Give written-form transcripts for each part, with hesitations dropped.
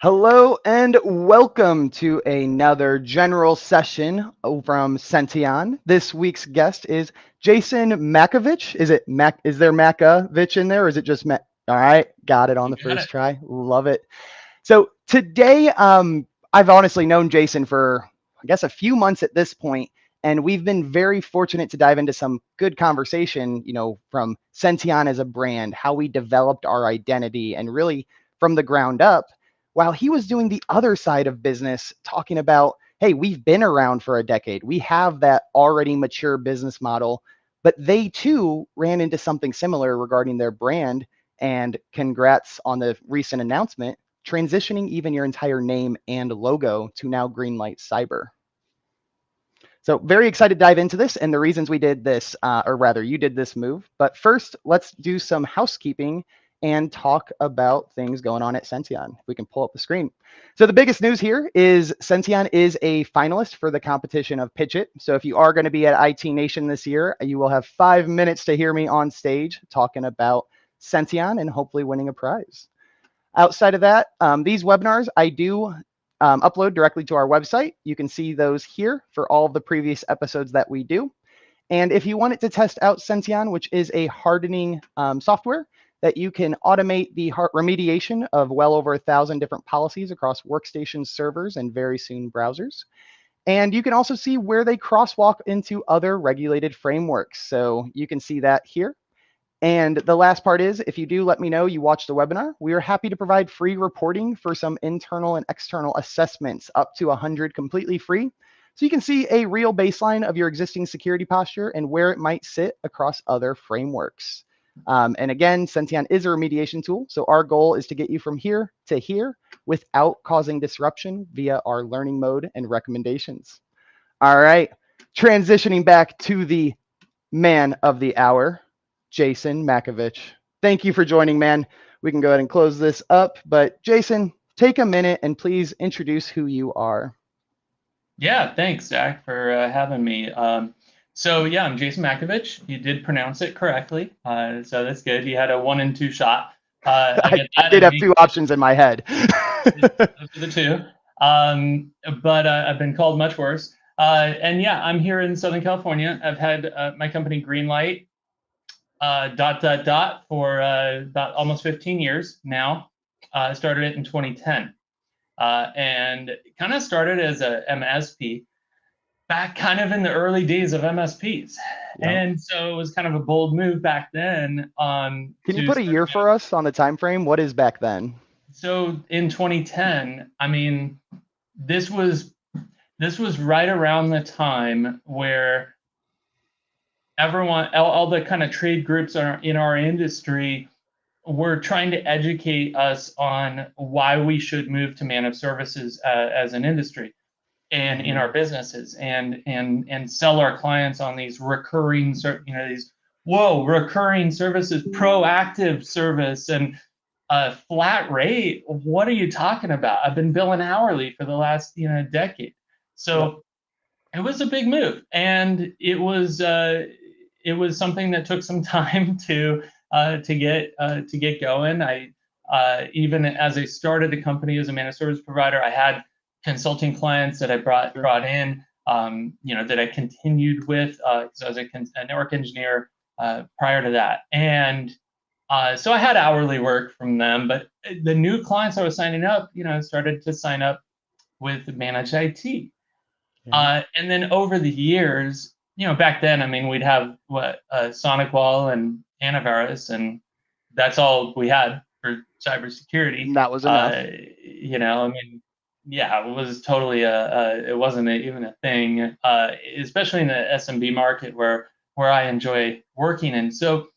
Hello and welcome to another general session from Sention. This week's guest is Jason Makovich. Is it Mac? Is there Makovich in there, or is it just Mac? All right, got it on You the got first it. try. Love it. So today, I've honestly known Jason for I guess a few months at this point, and we've been very fortunate to dive into some good conversation. From Sention as a brand, how we developed our identity, and really from the ground up while he was doing the other side of business, talking about, hey, we've been around for a decade. We have that already mature business model, but they too ran into something similar regarding their brand. And congrats on the recent announcement, transitioning even your entire name and logo to now Greenlight Cyber. So very excited to dive into this and the reasons we did this, or rather you did this move. But first, let's do some housekeeping and talk about things going on at Sention. If we can pull up the screen. So the biggest news here is Sention is a finalist for the competition of Pitch It. So if you are going to be at IT Nation this year, you will have 5 minutes to hear me on stage talking about Sention and hopefully winning a prize. Outside of that, these webinars I do upload directly to our website. You can see those here for all of the previous episodes that we do. And if you wanted to test out Sention, which is a hardening software that you can automate the remediation of well over 1,000 different policies across workstations, servers, and very soon browsers. And you can also see where they crosswalk into other regulated frameworks. So you can see that here. And the last part is, if you do let me know you watched the webinar, we are happy to provide free reporting for some internal and external assessments, up to 100 completely free. So you can see a real baseline of your existing security posture and where it might sit across other frameworks. And again, Sention is a remediation tool. So our goal is to get you from here to here without causing disruption via our learning mode and recommendations. All right, transitioning back to the man of the hour, Jason Makovich. Thank you for joining, man. We can go ahead and close this up, but Jason, take a minute and please introduce who you are. Yeah, thanks, Zach, for having me. So I'm Jason Makovich. You did pronounce it correctly, so that's good. You had a 1 and 2 shot. I I, get I that, did and have me, two options in my head. those are the two. But I've been called much worse. And yeah, I'm here in Southern California. I've had my company Greenlight for about almost 15 years now. I started it in 2010. And kind of started as a MSP back kind of in the early days of MSPs. Yep. And so it was kind of a bold move back then Can you to put a start year for us on the time frame? What is back then? so in 2010, I mean, this was this was right around the time where all the kind of trade groups in our industry were trying to educate us on why we should move to managed services as an industry and in our businesses and sell our clients on these recurring recurring services, proactive service, and a flat rate. What are you talking about? I've been billing hourly for the last decade. Yep. So it was a big move, and it was something that took some time to get going. I Even as I started the company as a managed service provider, I had consulting clients that I brought in, that I continued with. So I was a network engineer prior to that, and so I had hourly work from them. But the new clients I was signing up, started to sign up with managed IT. Yeah. And then over the years, back then, I mean, we'd have SonicWall and antivirus, and that's all we had for cybersecurity. That was enough. I mean, yeah, it was totally it wasn't even a thing, especially in the SMB market where I enjoy working. And so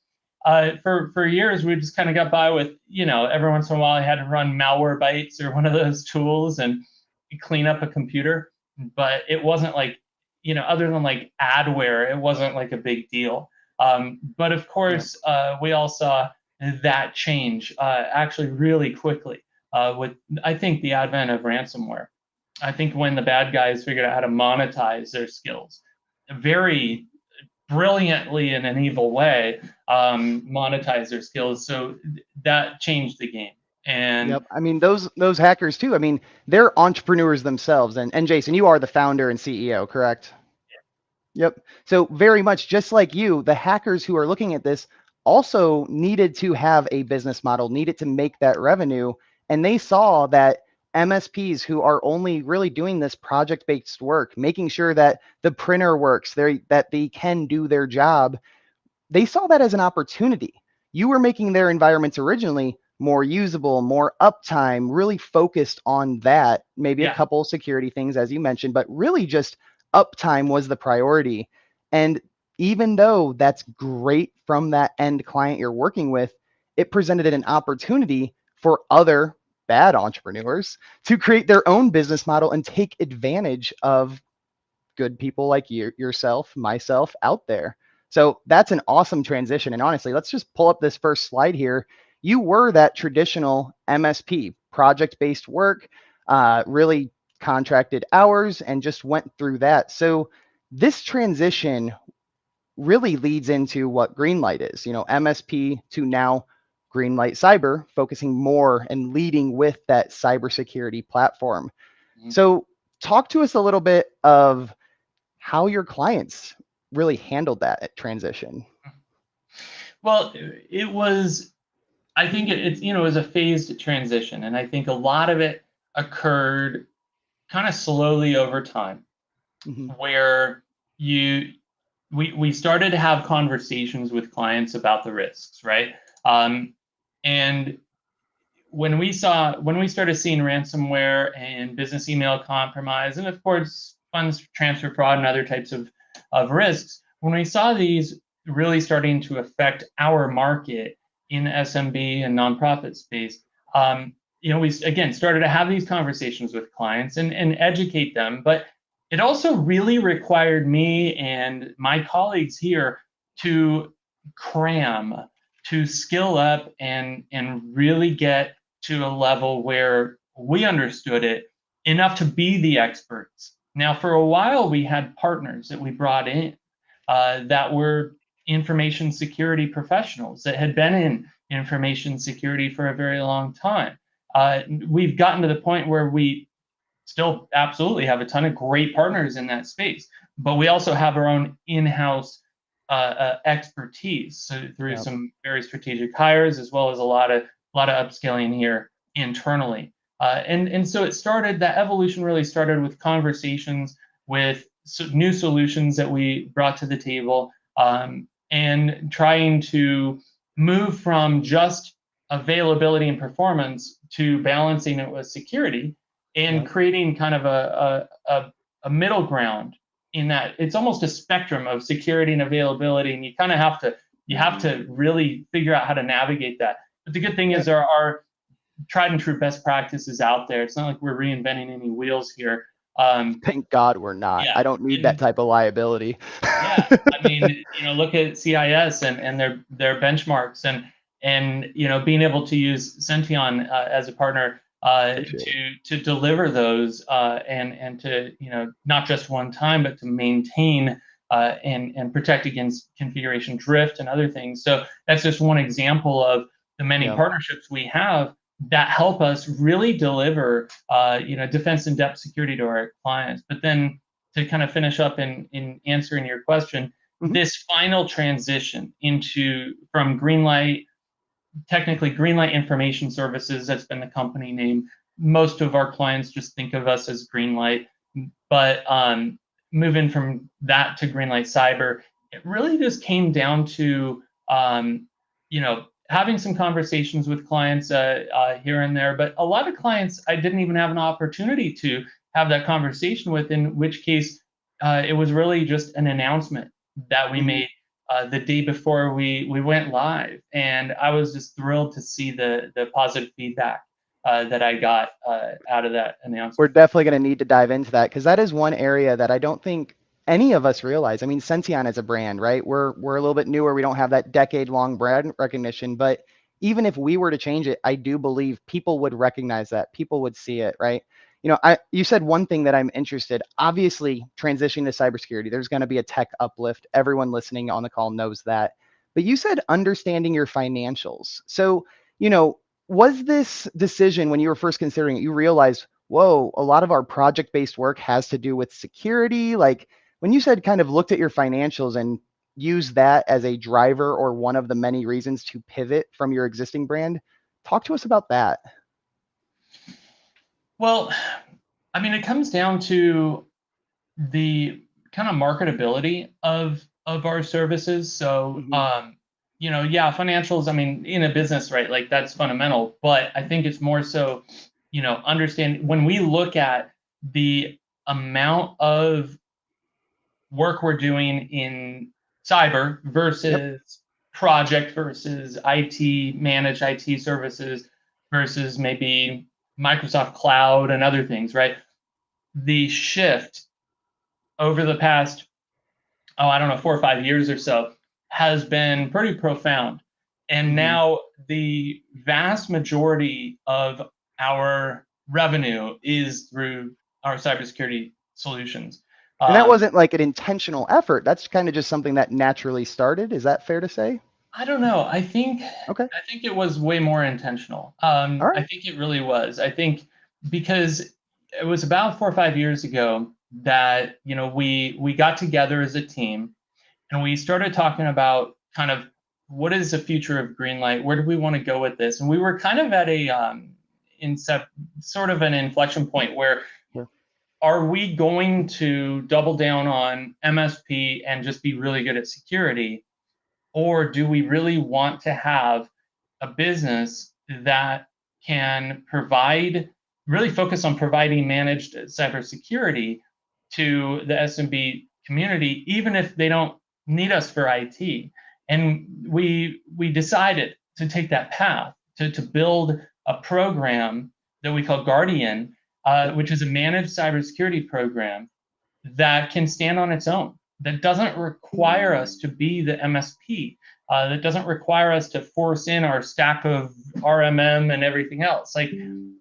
for years, we just kind of got by with, every once in a while, I had to run Malwarebytes or one of those tools and clean up a computer, but it wasn't like, other than like adware, it wasn't like a big deal. But of course, we all saw that change actually really quickly with, I think, the advent of ransomware. I think when the bad guys figured out how to monetize their skills very brilliantly in an evil way, monetize their skills. So that changed the game. And Yep. I mean, those hackers too. I mean, they're entrepreneurs themselves. And Jason, you are the founder and CEO, correct? Yep. So very much just like you, the hackers who are looking at this also needed to have a business model, needed to make that revenue. And they saw that MSPs who are only really doing this project-based work, making sure that the printer works, that they can do their job, they saw that as an opportunity. You were making their environments originally more usable, more uptime, really focused on that, maybe a yeah, couple security things, as you mentioned, but really just uptime was the priority. And even though that's great from that end client you're working with, it presented an opportunity for other bad entrepreneurs to create their own business model and take advantage of good people like yourself, myself out there. So that's an awesome transition. And honestly, let's just pull up this first slide here. You were that traditional MSP, project based work, really contracted hours, and just went through that. So this transition really leads into what Greenlight is, MSP to now Greenlight Cyber, focusing more and leading with that cybersecurity platform. mhm. So talk to us a little bit of how your clients really handled that transition. Well, it was. I think it's it was a phased transition, and I think a lot of it occurred kind of slowly over time, Hmm. where you we started to have conversations with clients about the risks, right? And when we started seeing ransomware and business email compromise, and of course funds transfer fraud and other types of risks, when we saw these really starting to affect our market in SMB and nonprofit space, we again started to have these conversations with clients and educate them. But it also really required me and my colleagues here to cram, to skill up and really get to a level where we understood it enough to be the experts. Now, for a while, we had partners that we brought in that were information security professionals that had been in information security for a very long time. We've gotten to the point where we still absolutely have a ton of great partners in that space, but we also have our own in-house expertise, so through Yep. some very strategic hires, as well as a lot of upskilling here internally. And so that evolution really started with conversations with new solutions that we brought to the table, and trying to move from just availability and performance to balancing it with security and Yep. creating kind of a middle ground in that it's almost a spectrum of security and availability, and you have to really figure out how to navigate that. But the good thing Yeah. is there are tried and true best practices out there. It's not like we're reinventing any wheels here. Thank God we're not. Yeah, I don't need that and type of liability. yeah, I mean, look at CIS and their benchmarks, and being able to use Sention as a partner Appreciate it. to deliver those, and to not just one time, but to maintain and protect against configuration drift and other things. So that's just one example of the many Yeah. partnerships we have that help us really deliver defense in depth security to our clients. But then to kind of finish up in answering your question, Hmm. this final transition into from Greenlight, technically Greenlight Information Services, that's been the company name. Most of our clients just think of us as Greenlight, but moving from that to Greenlight Cyber, it really just came down to having some conversations with clients here and there. But a lot of clients I didn't even have an opportunity to have that conversation with, in which case it was really just an announcement that we Hmm. made the day before we went live, and I was just thrilled to see the positive feedback that I got out of that We're announcement. definitely going to need to dive into that because that is one area that I don't think any of us realize. I mean, Sention is a brand, right? We're a little bit newer. We don't have that decade-long brand recognition, but even if we were to change it, I do believe people would recognize that. People would see it, right? You said one thing that I'm interested. Obviously, transitioning to cybersecurity, there's going to be a tech uplift. Everyone listening on the call knows that. But you said understanding your financials. So, was this decision when you were first considering it, you realized, whoa, a lot of our project-based work has to do with security? Like when you said kind of looked at your financials and used that as a driver or one of the many reasons to pivot from your existing brand, talk to us about that. Well, I mean, it comes down to the kind of marketability of our services. So, Hmm. yeah, financials. I mean, in a business, right? Like that's fundamental. But I think it's more so, understand when we look at the amount of work we're doing in cyber Yep. versus project versus IT managed IT services versus maybe Microsoft Cloud and other things, right? The shift over the past, I don't know, 4 or 5 years or so has been pretty profound. And Hmm. now the vast majority of our revenue is through our cybersecurity solutions. And that Um, wasn't like an intentional effort. That's kind of just something that naturally started. Is that fair to say? I don't know. Okay. I think it was way more intentional. All I right. think it really was. I think because it was about 4 or 5 years ago that we got together as a team and we started talking about kind of what is the future of Greenlight? Where do we want to go with this? And we were kind of at a sort of an inflection point where Yeah. are we going to double down on MSP and just be really good at security? Or do we really want to have a business that can really focus on providing managed cybersecurity to the SMB community, even if they don't need us for IT? And we decided to take that path to build a program that we call Guardian, Yep. which is a managed cybersecurity program that can stand on its own, that doesn't require us to be the MSP, that doesn't require us to force in our stack of RMM and everything else. Like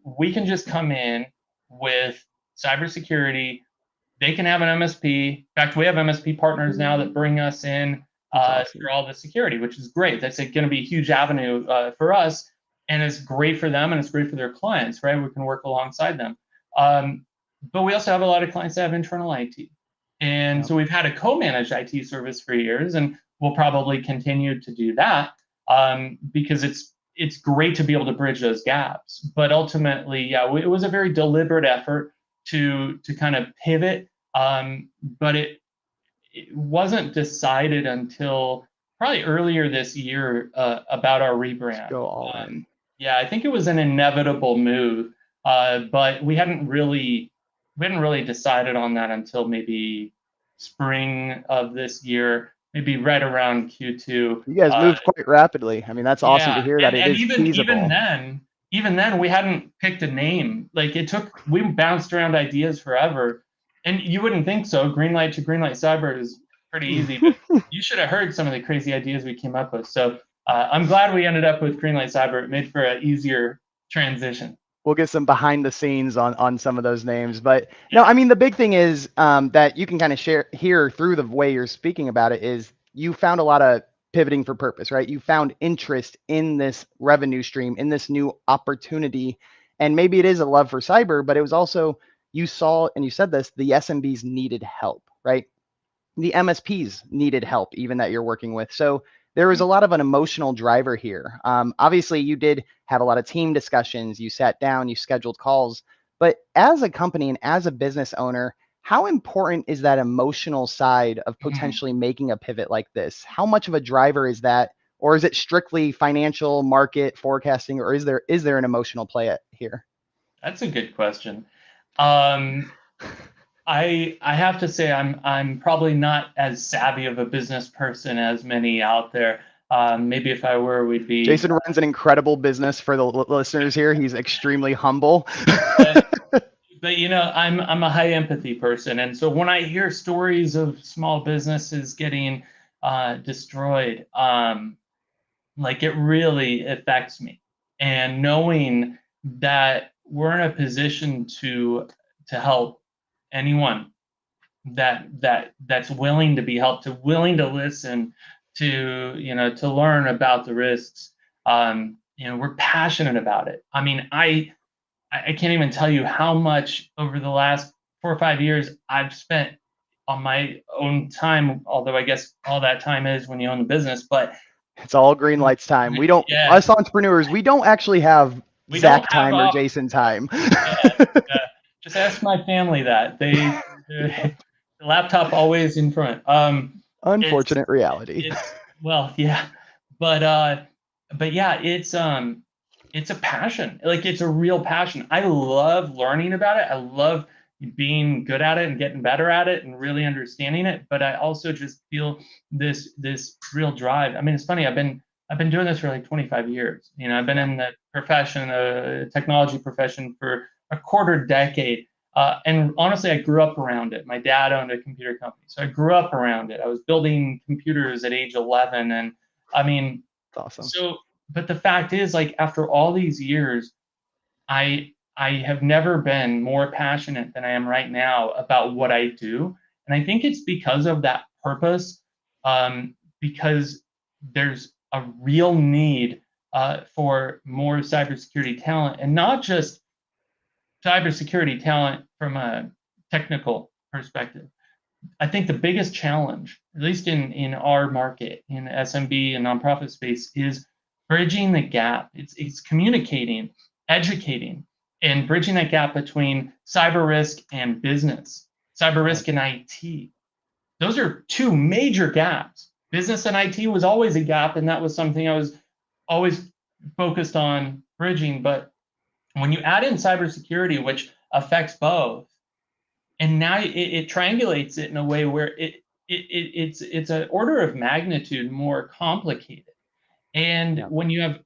we can just come in with cybersecurity. They can have an MSP. In fact, we have MSP partners now that bring us in That's awesome. for all the security, which is great. That's going to be a huge avenue for us, and it's great for them and it's great for their clients, right? We can work alongside them. Um, but we also have a lot of clients that have internal IT. And Yep. so we've had a co-managed IT service for years, and we'll probably continue to do that because it's great to be able to bridge those gaps. But ultimately, yeah, it was a very deliberate effort to kind of pivot, but it wasn't decided until probably earlier this year about our Just rebrand. go all in. Yeah, I think it was an inevitable move, but we hadn't really decided on that until maybe spring of this year, maybe right around Q2. You guys moved quite rapidly. I mean, that's awesome to Yeah, hear that it and is feasible. even then we hadn't picked a name. Like we bounced around ideas forever, and you wouldn't think so. Greenlight to Greenlight Cyber is pretty easy, but you should have heard some of the crazy ideas we came up with. So I'm glad we ended up with Greenlight Cyber. It made for an easier transition. We'll get some behind the scenes on some of those names. But no, Yeah. I mean the big thing is that you can kind of share here through the way you're speaking about it is you found a lot of pivoting for purpose, right? You found interest in this revenue stream, in this new opportunity, and maybe it is a love for cyber, but it was also you saw and you said this: the SMBs needed help, right? The MSPs needed help, even that you're working with. So there was a lot of an emotional driver here. Obviously, you did have a lot of team discussions. You sat down, you scheduled calls. But as a company and as a business owner, how important is that emotional side of Mhm. potentially making a pivot like this? How much of a driver is that? Or is it strictly financial market forecasting, or is there an emotional play here? That's a good question. Um, I have to say I'm probably not as savvy of a business person as many out there. Maybe if I were, we'd be. Jason runs an incredible business for the listeners here. He's extremely humble. But, but I'm a high empathy person, and so when I hear stories of small businesses getting destroyed, like it really affects me. And knowing that we're in a position to help anyone that's willing to be helped, to willing to listen, to to learn about the risks. we're passionate about it. I mean, I can't even tell you how much over the last 4 or 5 years I've spent on my own time, although I guess all that time is when you own the business, but It's all Greenlight's time. We don't, yeah, us entrepreneurs, we don't actually have we don't Zach have time or off. Jason time. Yeah, yeah. Just ask my family that. Yeah. The laptop always in front. It's Unfortunate reality. it's well, yeah, but yeah, it's a passion. Like it's a real passion. I love learning about it. I love being good at it and getting better at it and really understanding it. But I also just feel this real drive. I mean, it's funny. I've been doing this for like 25 years. I've been Yeah. in the profession, technology profession for a quarter decade. And honestly, I grew up around it. My dad owned a computer company, so I grew up around it. I was building computers at age 11, and I mean, It's awesome. so. But the fact is, like after all these years, I have never been more passionate than I am right now about what I do, and I think it's because of that purpose. Because there's a real need for more cybersecurity talent, and not just cybersecurity talent from a technical perspective. I think the biggest challenge, at least in our market, in the SMB and nonprofit space, is bridging the gap. It's communicating, educating, and bridging that gap between cyber risk and business, cyber Yep. risk and IT. Those are two major gaps. Business and IT was always a gap, and that was something I was always focused on bridging. But when you add in cybersecurity, which affects both, and now it triangulates it in a way where it's an order of magnitude more complicated. And Yep. when you have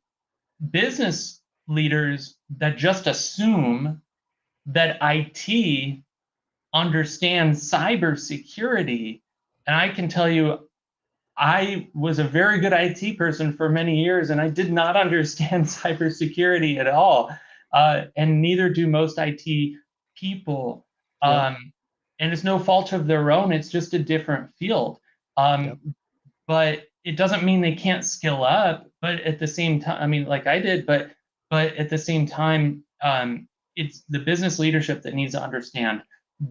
business leaders that just assume that IT understands cybersecurity, and I can tell you, I was a very good IT person for many years, and I did not understand cybersecurity at all, and neither do most IT people. Yep. And it's no fault of their own; it's just a different field. Yep. But it doesn't mean they can't skill up. But at the same time, I mean, like I did, but at the same time, it's the business leadership that needs to understand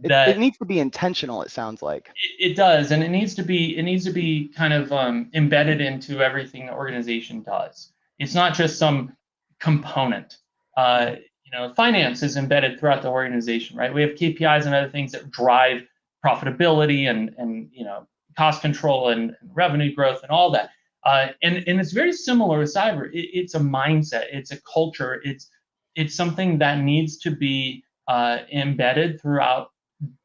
It that needs to be intentional, it sounds like. it does, and it needs to be kind of embedded into everything the organization does. It's not just some component. Yeah. Finance is embedded throughout the organization, right? We have KPIs and other things that drive profitability and cost control and revenue growth and all that. And it's very similar with cyber. It's a mindset. It's a culture. It's something that needs to be embedded throughout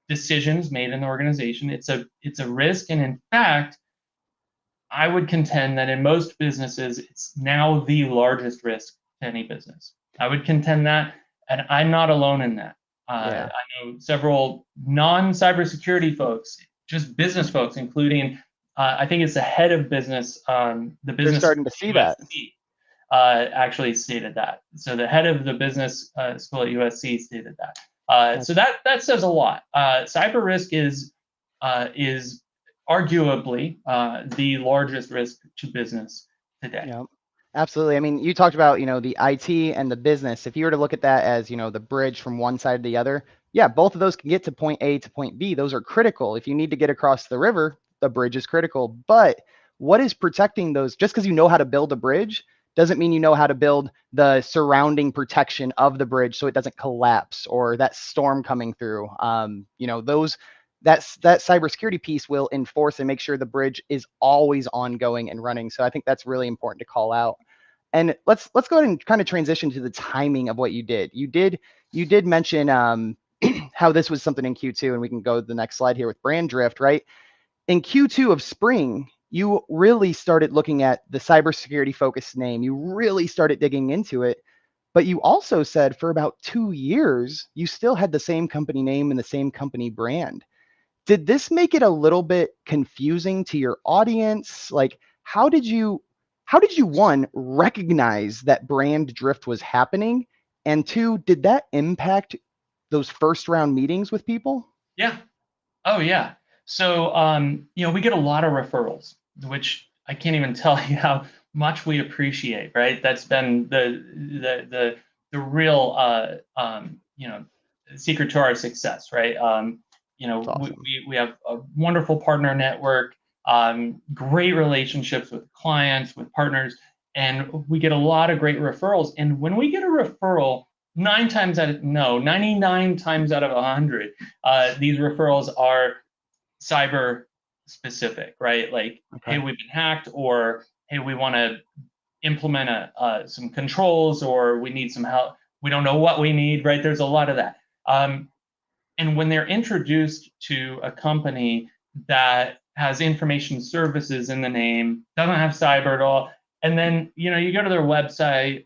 decisions made in the organization. It's a risk, and in fact, I would contend that in most businesses, it's now the largest risk to any business. I would contend that, and I'm not alone in that. Yeah. I know several non-cybersecurity folks, just business folks, including I think it's the head of business, the They're business starting to see that. USC actually stated that. So the head of the business school at USC stated that. So that says a lot. Cyber risk is arguably the largest risk to business today. Yeah, absolutely. I mean, you talked about, the IT and the business. If you were to look at that as, the bridge from one side to the other, yeah, both of those can get to point A to point B. Those are critical. If you need to get across the river, the bridge is critical. But what is protecting those? Just because you know how to build a bridge doesn't mean you know how to build the surrounding protection of the bridge so it doesn't collapse or that storm coming through. Those that cybersecurity piece will enforce and make sure the bridge is always ongoing and running. So I think that's really important to call out. And let's go ahead and kind of transition to the timing of what you did. You did mention how this was something in Q2, and we can go to the next slide here with brand drift, right? In Q2 of spring, you really started looking at the cybersecurity focused name. You really started digging into it. But you also said for about 2 years, you still had the same company name and the same company brand. Did this make it a little bit confusing to your audience? Like, how did you one recognize that brand drift was happening? And two, did that impact those first round meetings with people? Yeah. Oh yeah. So we get a lot of referrals, which I can't even tell you much we appreciate, right? That's been the real secret to our success, right? It's awesome. We have a wonderful partner network, great relationships with clients, with partners, and we get a lot of great referrals. And when we get a referral, 99 times out of 100, these referrals are cyber specific, right? Like, hey, Okay. we've been hacked, or hey, we want to implement some controls, or we need some help. We don't know what we need, right? There's a lot of that. And when they're introduced to a company that has information services in the name, doesn't have cyber at all, and then you go to their website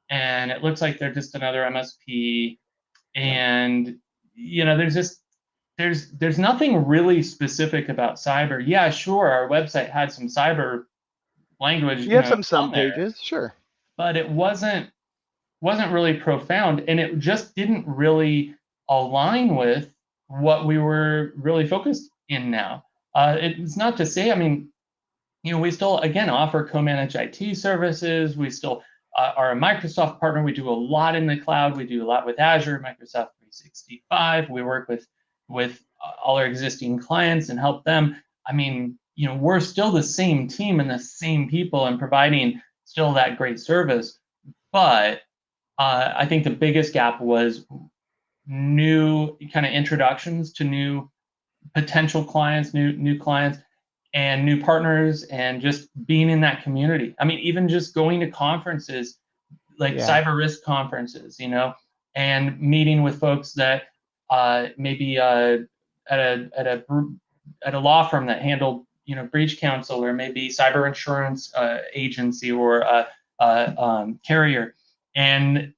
and it looks like they're just another MSP, Yeah. and there's just there's nothing really specific about cyber. Yeah, sure, our website had some cyber language, You have some on there, pages, sure. but it wasn't really profound, and it just didn't really align with what we were really focused in now. It's not to say, I mean, we still again offer co-managed IT services. We still are a Microsoft partner. We do a lot in the cloud. We do a lot with Azure, Microsoft 365. We work with all our existing clients and help them. I mean, we're still the same team and the same people and providing still that great service. But I think the biggest gap was new kind of introductions to new potential clients, new clients, and new partners, and just being in that community. I mean, even just going to conferences like Yeah. cyber risk conferences, and meeting with folks that maybe at a law firm that handled breach counsel, or maybe cyber insurance agency, or carrier, and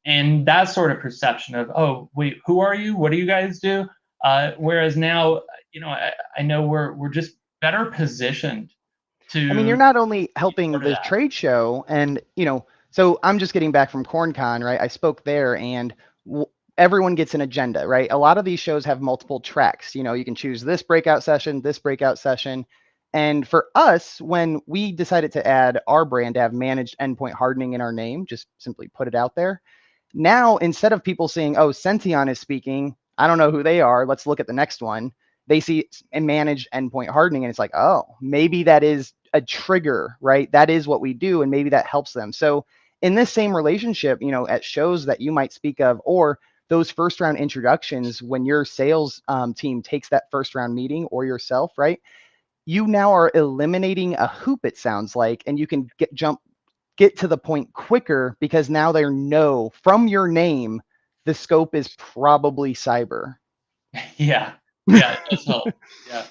that sort of perception of, oh wait, who are you? What do you guys do? Whereas now, I know we're just better positioned I mean, you're to not only be helping part of the that. trade show, and so I'm just getting back from CornCon, right? I spoke there, and everyone gets an agenda, right? A lot of these shows have multiple tracks. You can choose this breakout session, this breakout session. And for us, when we decided to add our brand to have managed endpoint hardening in our name, just simply put it out there. Now, instead of people seeing, oh, Sention is speaking, I don't know who they are, let's look at the next one, they see and manage endpoint hardening, and it's like, oh, maybe that is a trigger, right? That is what we do, and maybe that helps them. So in this same relationship, at shows that you might speak of, or those first round introductions, when your sales team takes that first round meeting, or yourself, right? You now are eliminating a hoop, it sounds like, and you can get to the point quicker, because now they know from your name the scope is probably cyber. Yeah, yeah, it does help. Yeah,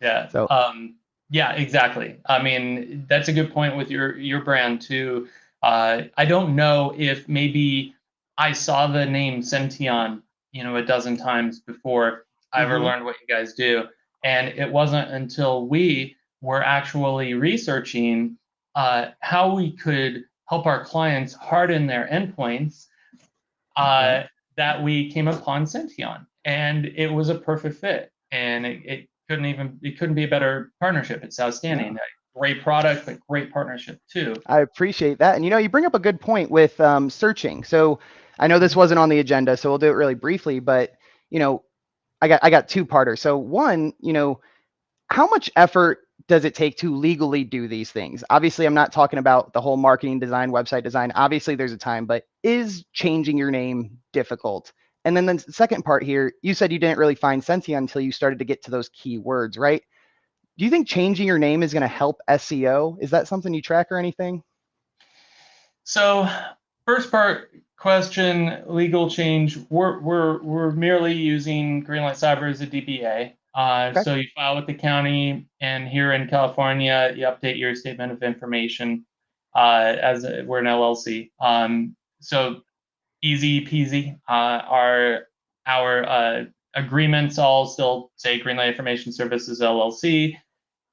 yeah, So yeah, exactly. I mean, that's a good point with your brand too. I don't know if maybe I saw the name Sention, a dozen times before I ever mhm, learned what you guys do, and it wasn't until we were actually researching how we could help our clients harden their endpoints, right. uh, that we came upon Sention, and it was a perfect fit. And it couldn't be a better partnership. It's outstanding. No, A great product, but great partnership too. I appreciate that. And you bring up a good point with searching. So I know this wasn't on the agenda, so we'll do it really briefly. But you know, I got two parters. So one, how much effort does it take to legally do these things? Obviously, I'm not talking about the whole marketing design, website design. Obviously, there's a time, but is changing your name difficult? And then the second part here, you said you didn't really find Sensia until you started to get to those keywords, right? Do you think changing your name is going to help SEO? Is that something you track or anything? So, first part question, legal change. We're merely using Greenlight Cyber as a DBA. Okay. So you file with the county, and here in California, you update your statement of information we're an LLC. So easy peasy. Our agreements all still say Greenlight Information Services LLC.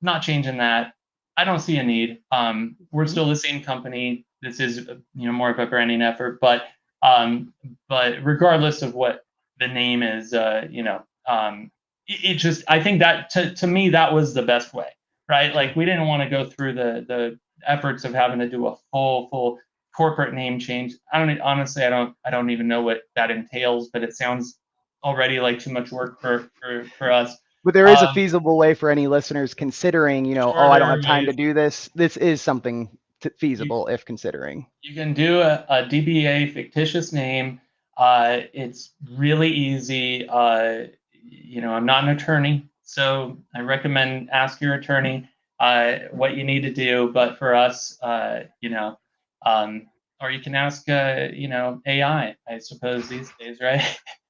Not changing that. I don't see a need. We're Mhm. still the same company. This is more of a branding effort, but regardless of what the name is, it just, I think that to me that was the best way, right? Like, Sure. we didn't want to go through the efforts of having to do a full corporate name change. I don't even know what that entails, but it sounds already like too much work for us. But there is a Um, feasible way for any listeners considering, oh, sure, I don't there are have time to ways do this. This is something you feasible if considering. you can do a DBA fictitious name. It's really easy. I'm not an attorney, so I recommend ask your attorney what you need to do. But for us, um, or you can ask, AI, I suppose these days, right?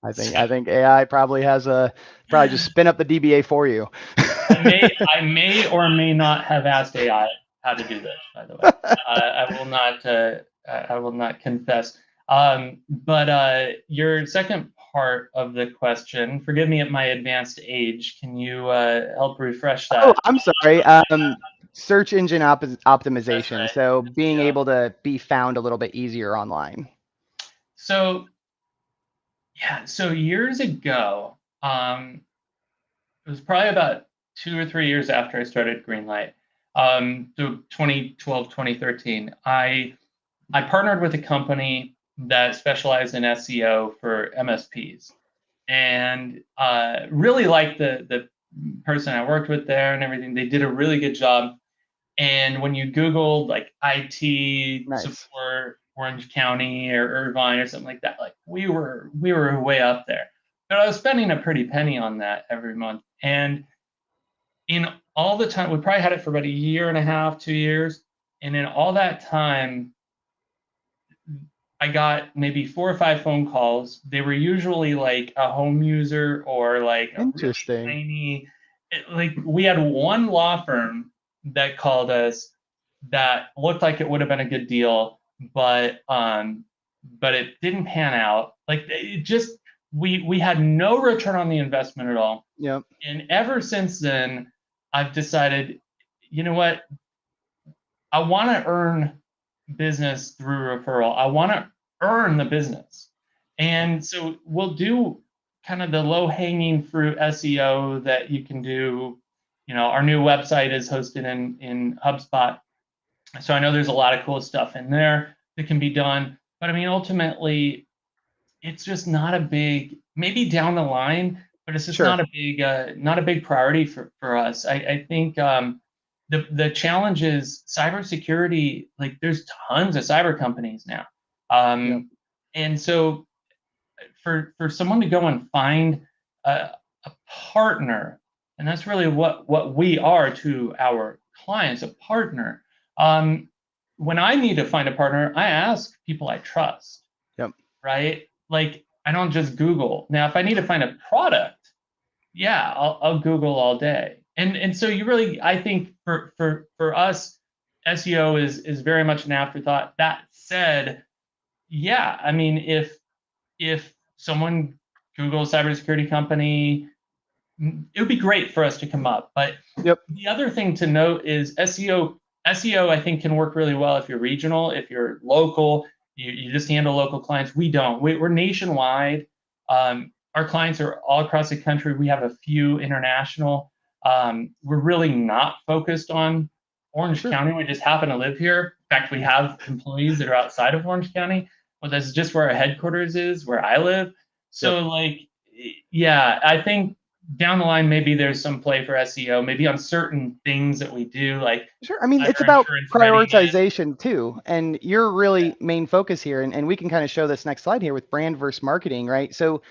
I think So I think AI probably has probably just spin up the DBA for you. I may or may not have asked AI how to do this. By the way, I will not. I will not confess. But your second part of the question, forgive me at my advanced age. Can you help refresh Oh, that? I'm sorry. Search engine That's optimization. right. So being SEO. able to be found a little bit easier online. So yeah. So years ago, it was probably about 2 or 3 years after I started Greenlight. So 2012, 2013, I partnered with a company that specialized in SEO for MSPs, and really liked the person I worked with there and everything. They did a really good job. And when you Googled like IT Nice. support Orange County or Irvine or something like that, like we were way up there. But I was spending a pretty penny on that every month. And in all the time, we probably had it for about a year and a half, 2 years. And in all that time, I got maybe 4 or 5 phone calls. They were usually like a home user or like a really Interesting. tiny, like we had one law firm that called us that looked like it would have been a good deal, but it didn't pan out. Like it just we had no return on the investment at all. Yep. And ever since then, I've decided, you know what? I want to earn business through referral. I want to earn the business. And so we'll do kind of the low hanging fruit SEO that you can do. Our new website is hosted in HubSpot. So I know there's a lot of cool stuff in there that can be done. But I mean, ultimately, it's just not a big, maybe down the line, but it's just Sure. not a big priority for us. I think the challenge is cybersecurity. Like there's tons of cyber companies now, Yep. and so for someone to go and find a partner, and that's really what we are to our clients, a partner. Um, when I need to find a partner, I ask people I trust, Yep. right? Like I don't just Google. Now, if I need to find a product, yeah, I'll Google all day. And so you really, I think for us, SEO is very much an afterthought. That said, yeah, I mean, if someone Googles cybersecurity company, it would be great for us to come up. But Yep. the other thing to note is SEO, I think, can work really well if you're regional, if you're local, you just handle local clients. We don't. We're nationwide. Our clients are all across the country. We have a few international. We're really not focused on Orange Sure. County. We just happen to live here. In fact, we have employees that are outside of Orange County. But that's just where our headquarters is, where I live. Yep. So, like, yeah, I think down the line, maybe there's some play for SEO, maybe on certain things that we do, like Sure. I mean, it's cyber about insurance readiness. prioritization too. And your really main focus here, and we can kind of show this next slide here with brand versus marketing, right? So,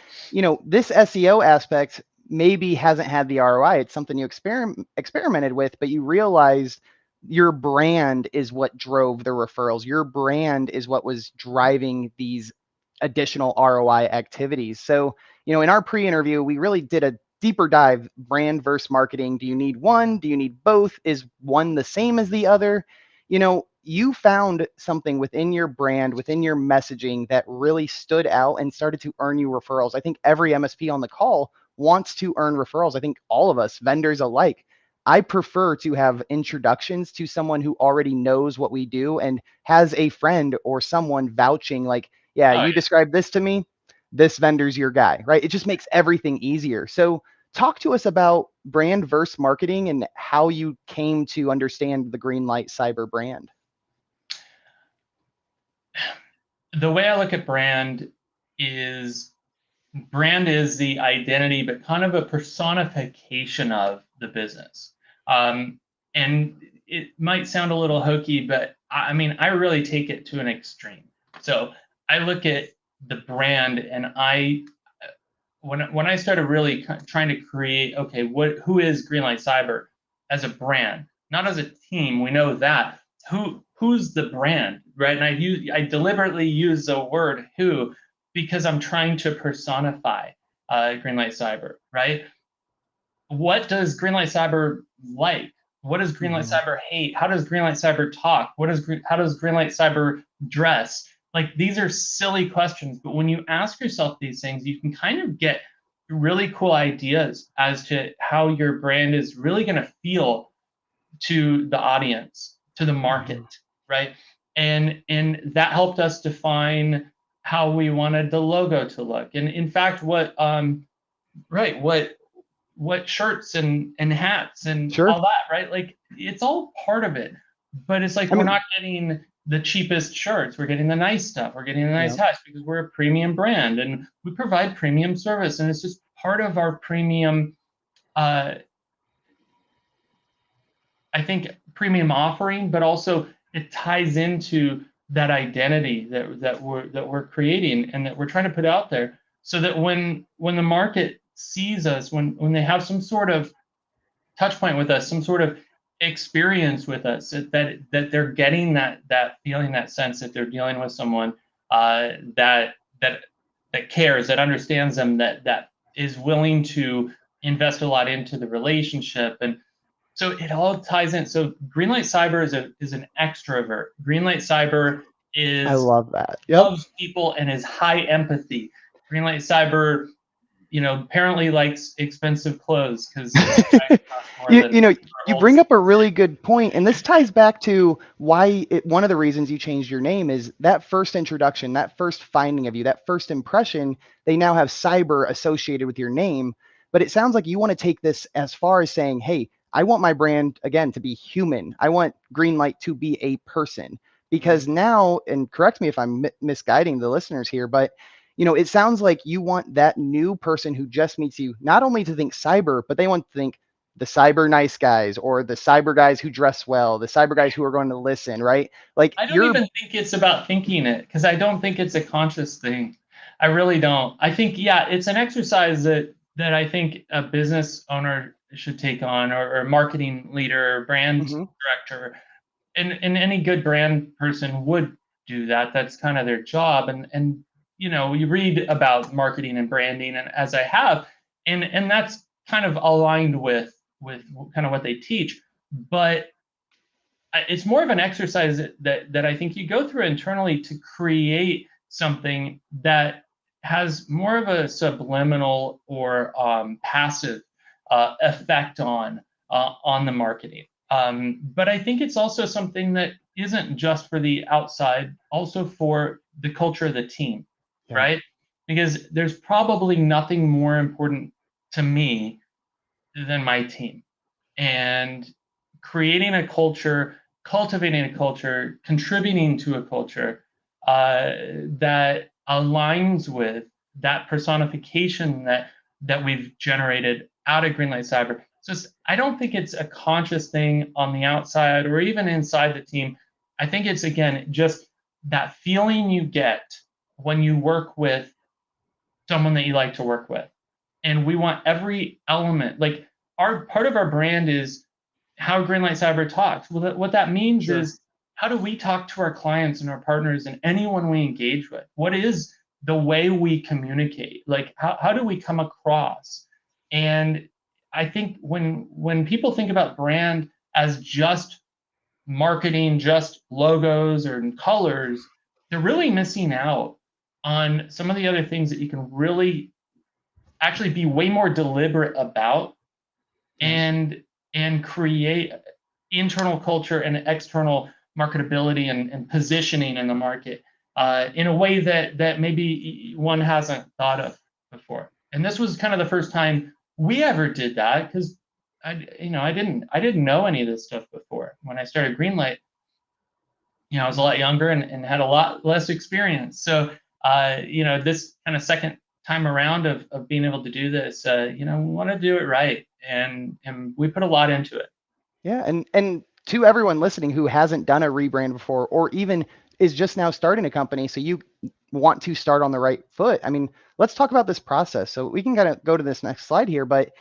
this SEO aspect maybe hasn't had the ROI. It's something you experimented with, but you realized your brand is what drove the referrals. Your brand is what was driving these additional ROI activities. So, in our pre-interview, we really did a deeper dive, brand versus marketing. Do you need one? Do you need both? Is one the same as the other? You found something within your brand, within your messaging that really stood out and started to earn you referrals. I think every MSP on the call wants to earn referrals. I think all of us, vendors alike. I prefer to have introductions to someone who already knows what we do and has a friend or someone vouching, like, yeah, Oh, you described this to me, this vendor's your guy, right? It just makes everything easier. So talk to us about brand versus marketing and how you came to understand the Greenlight cyber brand? The way I look at brand is the identity, but kind of a personification of the business. And it might sound a little hokey, but I mean, I really take it to an extreme. So I look at the brand, and when I started really trying to create, okay, who is Greenlight Cyber as a brand, not as a team. We know that who's the brand, right? And I deliberately use the word who because I'm trying to personify Greenlight Cyber, right? What does Greenlight Cyber like? What does Greenlight Cyber hate? How does Greenlight Cyber talk? How does Greenlight Cyber dress? Like, these are silly questions, but when you ask yourself these things, you can kind of get really cool ideas as to how your brand is really going to feel to the audience, to the market, right? And that helped us define how we wanted the logo to look. And in fact, right, what shirts and hats and Sure. all that, right? Like, it's all part of it. But it's like, I we're mean, not getting the cheapest shirts. We're getting the nice stuff. We're getting the nice yeah, hats because we're a premium brand and we provide premium service. And it's just part of our premium, uh, I think, premium offering, but also it ties into that identity that we're creating and that we're trying to put out there, so that when the market sees us, when they have some sort of touch point with us, some sort of experience with us, that they're getting that feeling, that sense that they're dealing with someone that cares, that understands them, that is willing to invest a lot into the relationship. And so it all ties in. So Greenlight Cyber is an extrovert. Greenlight Cyber I is love that. Yep. loves people and is high empathy. Greenlight Cyber, apparently likes expensive clothes because cost more you than know you old. bring up a really good point, and this ties back to why one of the reasons you changed your name is that first introduction, that first finding of you, that first impression. They now have cyber associated with your name, but it sounds like you want to take this as far as saying, hey, I want my brand again to be human. I want Greenlight to be a person, because now, and correct me if I'm misguiding the listeners here, but it sounds like you want that new person who just meets you not only to think cyber, but they want to think the cyber nice guys, or the cyber guys who dress well, the cyber guys who are going to listen, right? Like I don't you're. even think it's about thinking it, because I don't think it's a conscious thing. I really don't. I think, yeah, it's an exercise that I think a business owner should take on, or a marketing leader, or brand Mhm. director, and any good brand person would do that. That's kind of their job. And you read about marketing and branding, and as I have, and that's kind of aligned with kind of what they teach. But it's more of an exercise that I think you go through internally to create something that has more of a subliminal or passive effect on the marketing. But I think it's also something that isn't just for the outside, also for the culture of the team, Yeah. right? Because there's probably nothing more important to me than my team. And creating a culture, cultivating a culture, contributing to a culture that aligns with that personification that we've generated out of Greenlight Cyber. So I don't think it's a conscious thing on the outside or even inside the team. I think it's, again, just that feeling you get when you work with someone that you like to work with. And we want every element, like, our part of our brand is how Greenlight Cyber talks. Well, what that means Sure. is, how do we talk to our clients and our partners and anyone we engage with? What is the way we communicate? Like, how do we come across? And I think when people think about brand as just marketing, just logos or colors, they're really missing out on some of the other things that you can really actually be way more deliberate about, Yeah. and create internal culture and external marketability and positioning in the market in a way that maybe one hasn't thought of before. And this was kind of the first time we ever did that, because I didn't know any of this stuff before. When I started Greenlight, I was a lot younger and had a lot less experience. So, this kind of second time around of being able to do this, we want to do it right, and we put a lot into it. Yeah, and to everyone listening who hasn't done a rebrand before, or even is just now starting a company, so you want to start on the right foot. I mean, let's talk about this process. So we can kind of go to this next slide here, but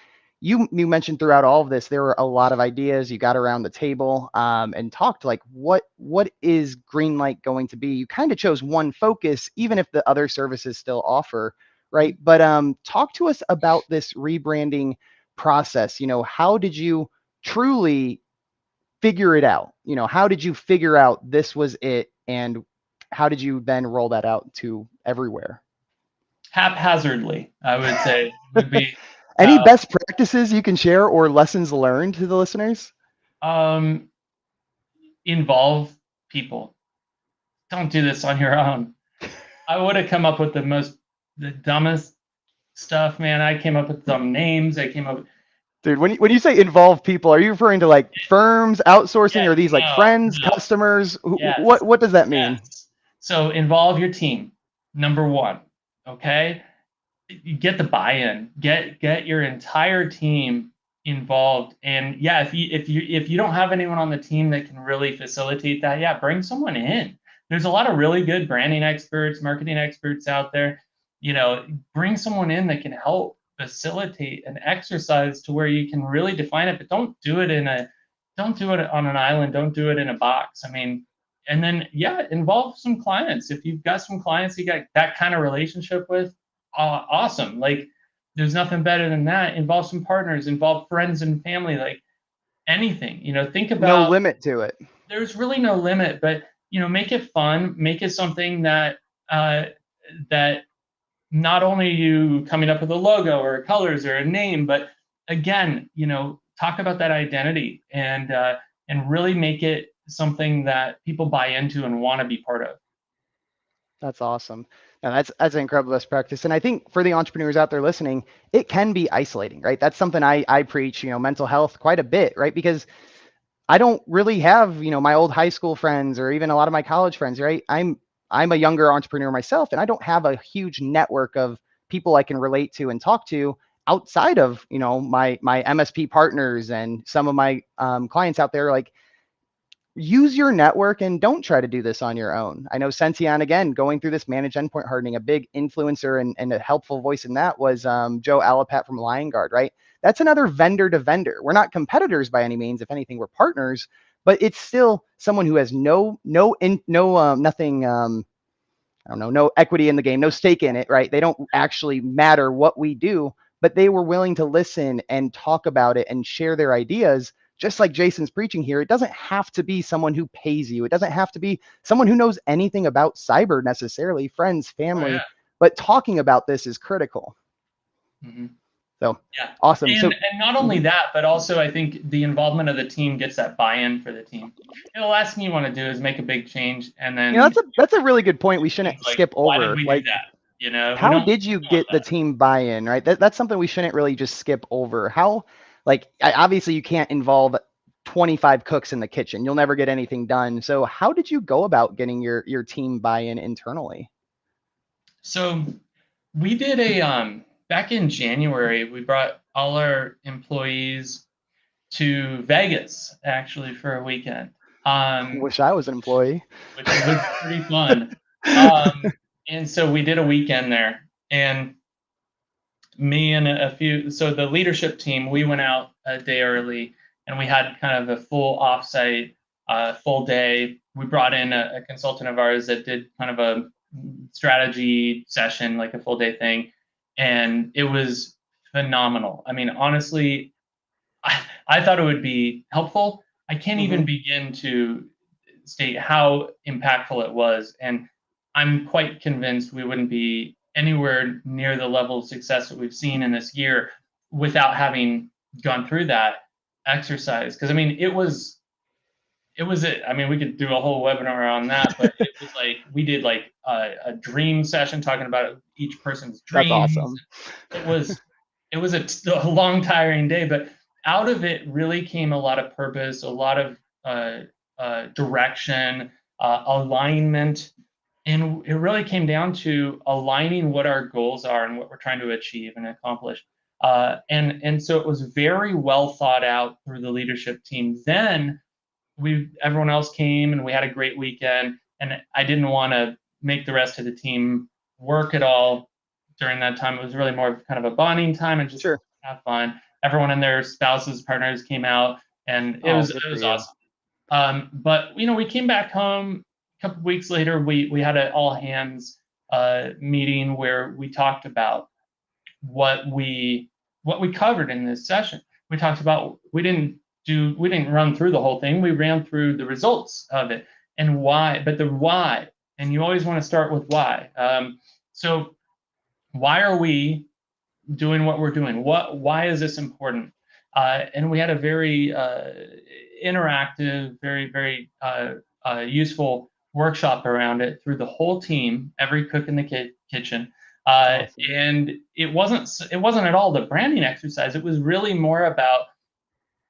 you mentioned throughout all of this there were a lot of ideas. You got around the table and talked like what is Greenlight going to be. You kind of chose one focus, even if the other services still offer, right? But talk to us about this rebranding process. How did you truly figure it out? How did you figure out this was it, and how did you then roll that out to everywhere? Haphazardly, I would say, would be. Any best practices you can share or lessons learned to the listeners? Um, Involve people. Don't do this on your own. I would have come up with the dumbest stuff, man. I came up with dumb names. I came up. Dude, when you say involve people, are you referring to like firms, outsourcing, Yeah, or these like no, friends, no. customers? Yes, What does that mean? yes. So involve your team. Number one, okay? You get the buy-in. Get your entire team involved. And yeah, if you don't have anyone on the team that can really facilitate that, yeah, bring someone in. There's a lot of really good branding experts, marketing experts out there. Bring someone in that can help facilitate an exercise to where you can really define it, but don't do it on an island, don't do it in a box. I mean, and then yeah, involve some clients. If you've got some clients you got that kind of relationship with, awesome. Like, there's nothing better than that. Involve some partners, involve friends and family, like anything. Think No about, limit to it. there's really no limit, but make it fun, make it something that not only you coming up with a logo or colors or a name, but again, talk about that identity and really make it something that people buy into and want to be part of. That's awesome. Now that's an incredible best practice. And I think for the entrepreneurs out there listening, it can be isolating, right? That's something I preach, mental health quite a bit, right? Because I don't really have, my old high school friends or even a lot of my college friends, right? I'm a younger entrepreneur myself, and I don't have a huge network of people I can relate to and talk to outside of, my MSP partners and some of my clients out there. Like, use your network and don't try to do this on your own. I know Sension, again, going through this managed endpoint hardening, a big influencer and a helpful voice in that was Joe Alapat from Lion Guard, right? That's another vendor to vendor. We're not competitors by any means. If anything, we're partners, but it's still someone who has nothing, I don't know, no equity in the game, no stake in it, right? They don't actually matter what we do, but they were willing to listen and talk about it and share their ideas. Just like Jason's preaching here, it doesn't have to be someone who pays you. It doesn't have to be someone who knows anything about cyber necessarily, friends, Oh yeah. family, but talking about this is critical. Mm-hmm. So Yeah. awesome. So And not only that, but also I think the involvement of the team gets that buy-in for the team. The last thing you want to do is make a big change and then that's a really good point we shouldn't like, skip why did over. we do Like, that? We how don't did you want get the that. team buy-in, right? That's something we shouldn't really just skip over. How, like, obviously you can't involve 25 cooks in the kitchen. You'll never get anything done. So how did you go about getting your team buy-in internally? So we did back in January, we brought all our employees to Vegas actually for a weekend. Wish I was an employee. Which was pretty fun. Um, and so we did a weekend there, and me and a few, so the leadership team, we went out a day early, and we had kind of a full offsite, full day. We brought in a consultant of ours that did kind of a strategy session, like a full day thing, and it was phenomenal. I mean, honestly, I thought it would be helpful. I can't even begin to state how impactful it was. And I'm quite convinced we wouldn't be anywhere near the level of success that we've seen in this year without having gone through that exercise. Because I mean, I mean, we could do a whole webinar on that, but it was like we did like a dream session talking about each person's That's dreams. awesome. It was a long, tiring day, but out of it really came a lot of purpose, a lot of direction, alignment. And it really came down to aligning what our goals are and what we're trying to achieve and accomplish. And so it was very well thought out through the leadership team. Then everyone else came and we had a great weekend. And I didn't want to make the rest of the team work at all during that time. It was really more of kind of a bonding time and just Sure. have fun. Everyone and their spouses, partners came out, and it Oh, was good it for was you. awesome. But we came back home a couple weeks later. We had an all hands meeting where we talked about what we what we covered in this session. We talked about we didn't run through the whole thing. We ran through the results of it and why, but the why. And you always want to start with why. So why are we doing what we're doing? Why is this important? And we had a very interactive, very useful workshop around it through the whole team, every cook in the kitchen. Awesome. And it wasn't at all the branding exercise. It was really more about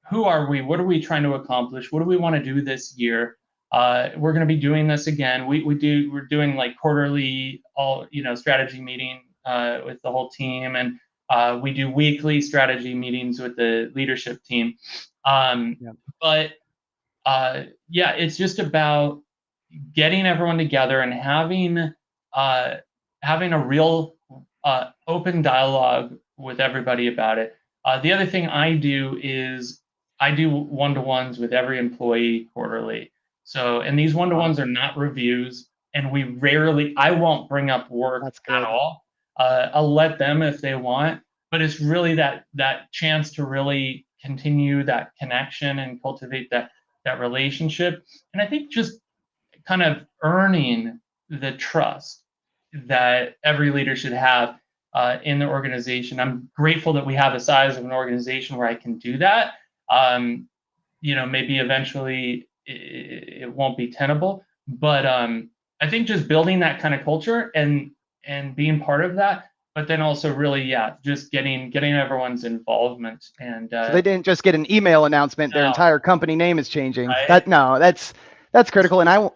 who are we? What are we trying to accomplish? What do we want to do this year? We're going to be doing this again. We're doing like quarterly strategy meeting with the whole team, and we do weekly strategy meetings with the leadership team. Um, Yeah. but yeah, it's just about getting everyone together and uh, having a real open dialogue with everybody about it. The other thing I do is I do one-to-ones with every employee quarterly. So, and these Wow. one-to-ones are not reviews, and I won't bring up work That's at good. all. I'll let them if they want, but it's really that chance to really continue that connection and cultivate that relationship. And I think just kind of earning the trust that every leader should have in the organization. I'm grateful that we have the size of an organization where I can do that. Um, maybe eventually it won't be tenable, but I think just building that kind of culture and being part of that, but then also really, yeah, just getting everyone's involvement and So they didn't just get an email announcement; their no, entire company name is changing. right? That's critical. And Well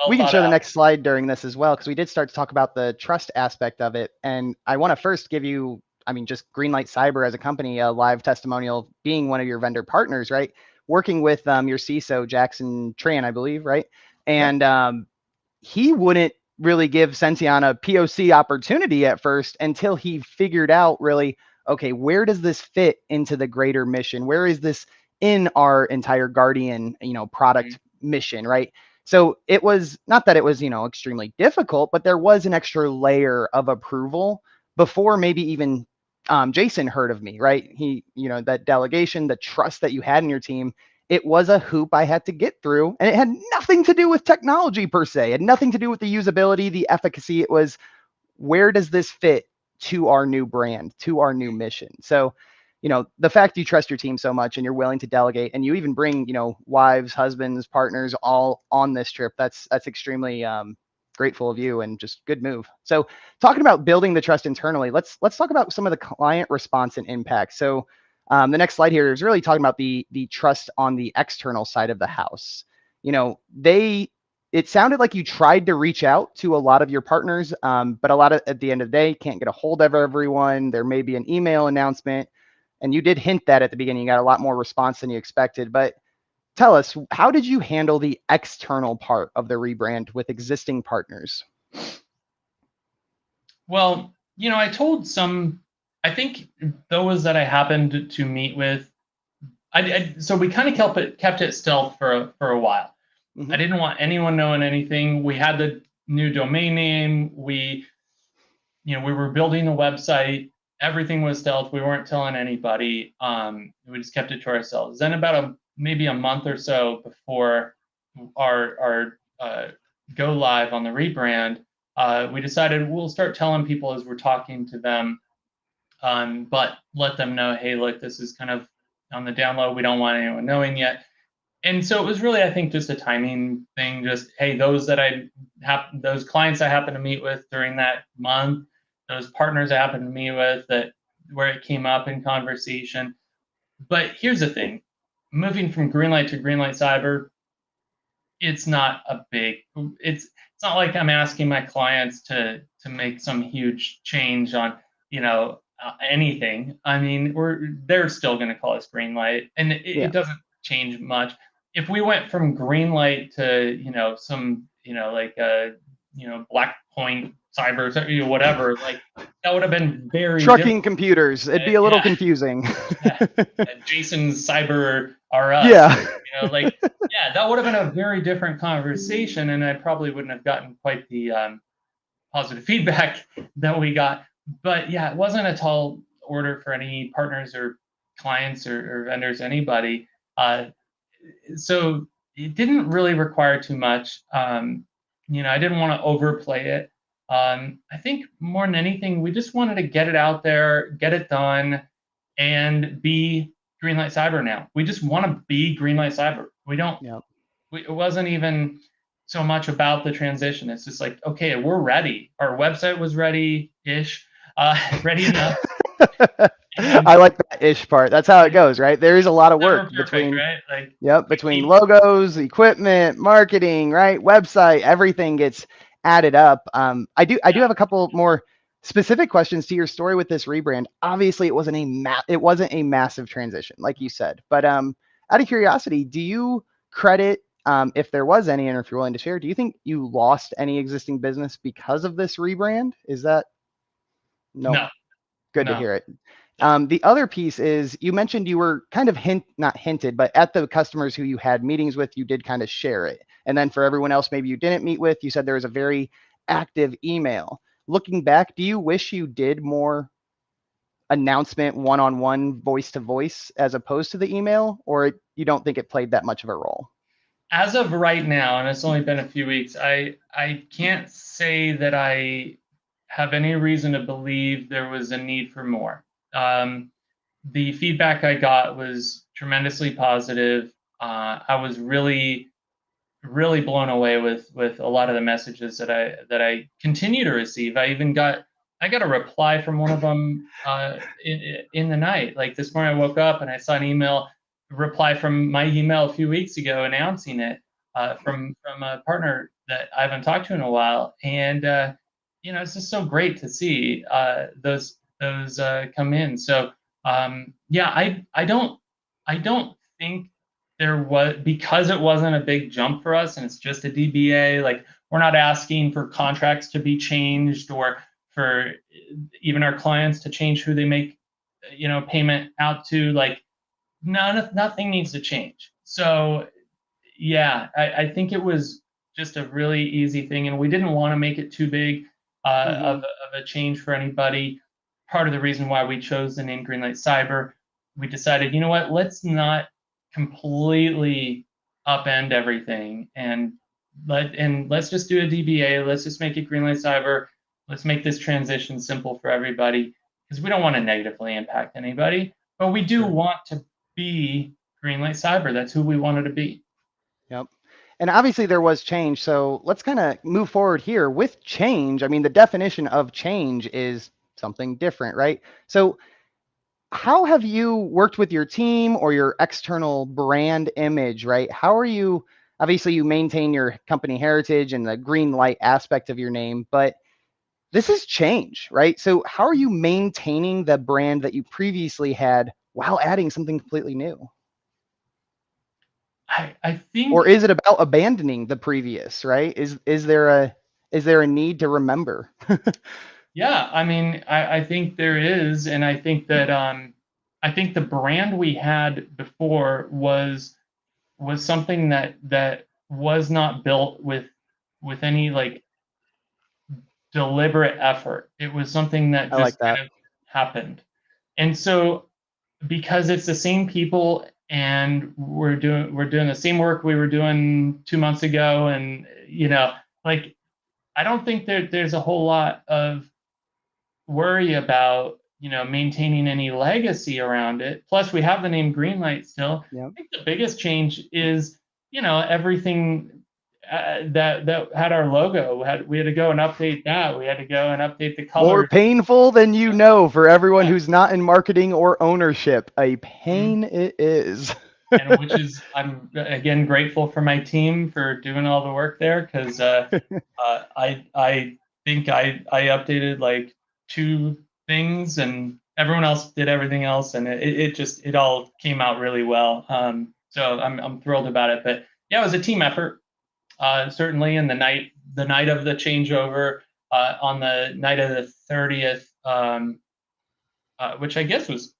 we can thought show the out, next slide during this as well because we did start to talk about the trust aspect of it. And I want to first give you, I mean, just Greenlight Cyber as a company, a live testimonial, being one of your vendor partners, right? Working with your CISO Jackson Tran, I believe, right? yep. And he wouldn't really give Sension a POC opportunity at first until he figured out really, okay, where does this fit into the greater mission? Where is this in our entire Guardian, product mission, right? So it was not that it was, extremely difficult, but there was an extra layer of approval before maybe even Jason heard of me, right? That delegation, the trust that you had in your team, it was a hoop I had to get through, and it had nothing to do with technology per se. It had nothing to do with the usability, the efficacy. It was, where does this fit to our new brand, to our new mission? So, the fact you trust your team so much and you're willing to delegate, and you even bring, wives, husbands, partners all on this trip, that's extremely grateful of you and just good move. So, talking about building the trust internally, let's talk about some of the client response and impact. So, the next slide here is really talking about the trust on the external side of the house. It sounded like you tried to reach out to a lot of your partners, but a lot of, at the end of the day, can't get a hold of everyone. There may be an email announcement, and you did hint that at the beginning. You got a lot more response than you expected. But tell us, how did you handle the external part of the rebrand with existing partners? Well, I told I think those that I happened to meet with, so we kind of kept it stealth for a while. I Mm-hmm. didn't want anyone knowing anything. We had the new domain name. We were building the website. Everything was stealth. We weren't telling anybody. We just kept it to ourselves. Then about maybe a month or so before our go live on the rebrand, we decided we'll start telling people as we're talking to them, but let them know, hey, look, this is kind of on the down low. We don't want anyone knowing yet. And so it was really, I think, just a timing thing. Just, hey, those clients I happened to meet with during that month, those partners I happened to meet with, that where it came up in conversation, But here's the thing, moving from Greenlight to Greenlight Cyber, it's not a big, it's not like I'm asking my clients to make some huge change on, anything. I mean, they're still going to call us Greenlight, and Yeah. it doesn't change much. If we went from Greenlight to, some, like Black Point Cyber, whatever, like that would have been very Trucking different. computers. It'd be a little Yeah, confusing. yeah. Jason's Cyber RS, Yeah. like, yeah, that would have been a very different conversation, and I probably wouldn't have gotten quite the positive feedback that we got. But yeah, it wasn't a tall order for any partners or clients or vendors, anybody. So it didn't really require too much. I didn't want to overplay it. I think more than anything, we just wanted to get it out there, get it done, and be Greenlight Cyber now. We just want to be Greenlight Cyber. We don't. Yep. It wasn't even so much about the transition. It's just like, okay, we're ready. Our website was ready-ish, ready enough. I like that ish part. That's how it goes, right? There is a lot of work Never perfect, between, right? Like, yep, between logos, equipment, marketing, right? Website, everything gets added up. I do have a couple more specific questions to your story with this rebrand. Obviously, it wasn't a massive transition, like you said. But out of curiosity, do you credit, if there was any, and if you're willing to share, do you think you lost any existing business because of this rebrand? Is that no? no, Good to no. hear it. The other piece is you mentioned you were kind of not hinted, but at the customers who you had meetings with, you did kind of share it. And then for everyone else, maybe you didn't meet with, you said there was a very active email. Looking back, do you wish you did more announcement one-on-one, voice to voice, as opposed to the email, or you don't think it played that much of a role? As of right now, and it's only been a few weeks, I can't say that I have any reason to believe there was a need for more. The feedback I got was tremendously positive. I was really, really blown away with a lot of the messages that I continue to receive. I got a reply from one of them in the night. Like this morning, I woke up and I saw an email reply from my email a few weeks ago announcing it from a partner that I haven't talked to in a while, and it's just so great to see those come in. So yeah, I don't think there was, because it wasn't a big jump for us and it's just a DBA, like we're not asking for contracts to be changed or for even our clients to change who they make payment out to. Like nothing needs to change. So yeah, I think it was just a really easy thing, and we didn't want to make it too big Mm-hmm. of a change for anybody. Part of the reason why we chose the name Greenlight Cyber, we decided, you know what, let's not completely upend everything, and let's just do a DBA. Let's just make it Greenlight Cyber. Let's make this transition simple for everybody, because we don't want to negatively impact anybody, but we do Sure. want to be Greenlight Cyber. That's who we wanted to be. Yep. And obviously there was change. So let's kind of move forward here with change. I mean, the definition of change is something different, right? So how have you worked with your team or your external brand image, right? How are you, obviously you maintain your company heritage and the green light aspect of your name, but this is change, right? So how are you maintaining the brand that you previously had while adding something completely new? I Or think, is it about abandoning the previous, right? Is there a need to remember? yeah, I mean, I think there is, and I think that I think the brand we had before was something that was not built with any like deliberate effort. It was something that I like just that. kind of happened. And so because it's the same people and we're doing the same work we were doing 2 months ago, and like I don't think there's a whole lot of worry about maintaining any legacy around it. Plus, we have the name Greenlight still. Yeah. I think the biggest change is everything that had our logo. We had to go and update that. We had to go and update the More colors. painful than you know for everyone who's not in marketing or ownership. A Mhm. pain it is. And which is, I'm again grateful for my team for doing all the work there, because I think I updated like two things and everyone else did everything else, and it just it all came out really well. So I'm thrilled about it. But yeah, it was a team effort, certainly. And the night of the changeover, on the night of the 30th, which I guess was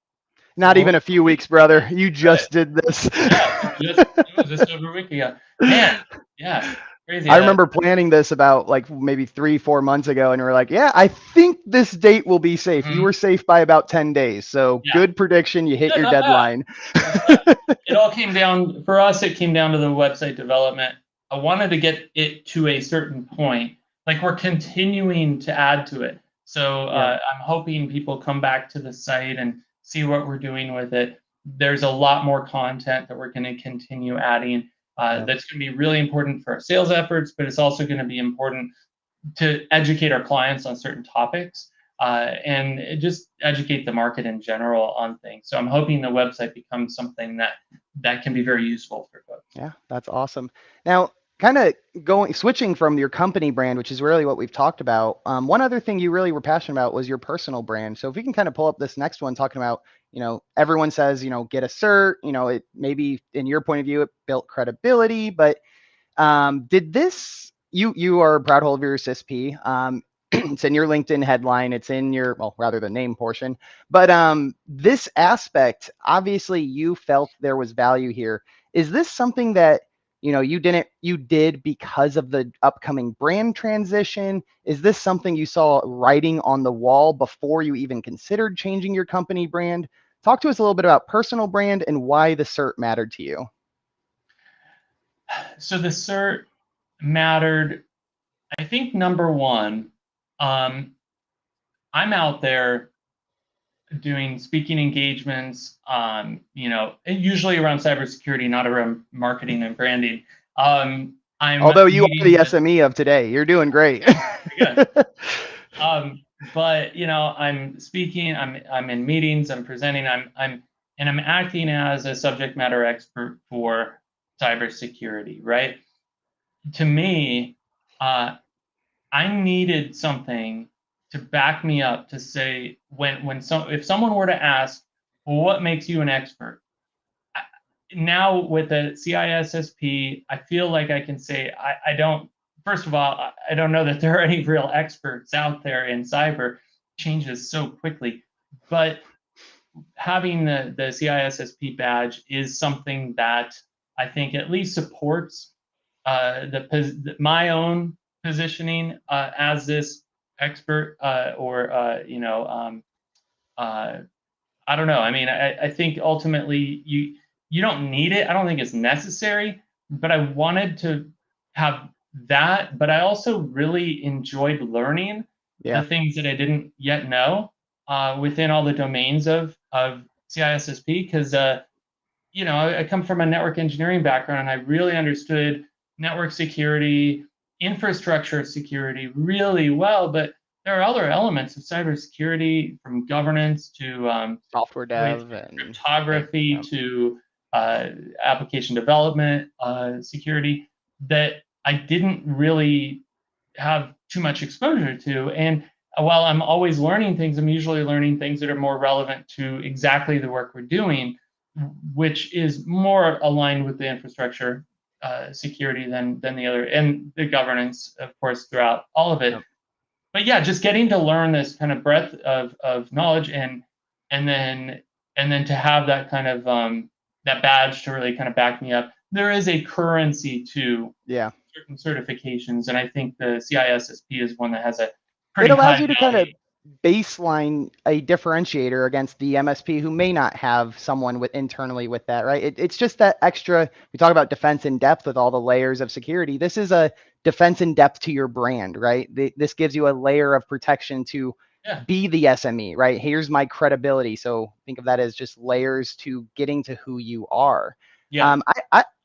a Not little even a few weeks, brother. You right. just did this. Yeah, it was just over a week ago. Man, yeah, crazy I how that. remember planning this about like maybe 3, 4 months ago, and we are like, yeah, I think this date will be safe. You Mhm. were safe by about 10 days. So Yeah, good prediction. You hit yeah, your not bad. deadline. Not bad. It all came down for us. It came down to the website development. I wanted to get it to a certain point. Like we're continuing to add to it. So Yeah. I'm hoping people come back to the site and see what we're doing with it. There's a lot more content that we're going to continue adding. Yeah. That's going to be really important for our sales efforts, but it's also going to be important to educate our clients on certain topics, and just educate the market in general on things. So I'm hoping the website becomes something that can be very useful for folks. Yeah, that's awesome. Now, kind of switching from your company brand, which is really what we've talked about. One other thing you really were passionate about was your personal brand. So if we can kind of pull up this next one, talking about, everyone says, get a cert, it maybe in your point of view, it built credibility, but did this, you are a proud holder of your CISP. It's in your LinkedIn headline. It's in your, well, rather the name portion. But this aspect, obviously, you felt there was value here. Is this something that you did because of the upcoming brand transition? Is this something you saw writing on the wall before you even considered changing your company brand? Talk to us a little bit about personal brand and why the cert mattered to you. So the cert mattered. I think number one, um, I'm out there doing speaking engagements, usually around cybersecurity, not around marketing and branding. I'm Although you are meeting the with SME of today, you're doing great. good. But I'm speaking, I'm in meetings, I'm presenting, I'm acting as a subject matter expert for cybersecurity, right? To me, uh, I needed something to back me up to say if someone were to ask, well, what makes you an expert? Now with the CISSP, I feel like I can say I don't. First of all, I don't know that there are any real experts out there in cyber. Changes so quickly, but having the CISSP badge is something that I think at least supports my own positioning as this expert, or uh, I don't know. I mean, I think ultimately you don't need it. I don't think it's necessary, but I wanted to have that. But I also really enjoyed learning the Yeah. things that I didn't yet know, within all the domains of CISSP, because I come from a network engineering background, and I really understood network security, infrastructure security really well. But there are other elements of cybersecurity, from governance to Software ways dev and cryptography yeah. to uh, application development, security, that I didn't really have too much exposure to. And while I'm always learning things, I'm usually learning things that are more relevant to exactly the work we're doing, which is more aligned with the infrastructure security than the other, and the governance, of course, throughout all of it. Yep. But yeah, just getting to learn this kind of breadth of knowledge, and then and then to have that kind of that badge to really kind of back me up. There is a currency to Yeah. certain certifications, and I think the CISSP is one that has a It pretty allows high you to kind value. of baseline a differentiator against the MSP who may not have someone with internally with that, right? It's just that extra. We talk about defense in depth with all the layers of security. This is a defense in depth to your brand, right? This gives you a layer of protection to Yeah, be the SME, right? Here's my credibility. So think of that as just layers to getting to who you are. Yeah.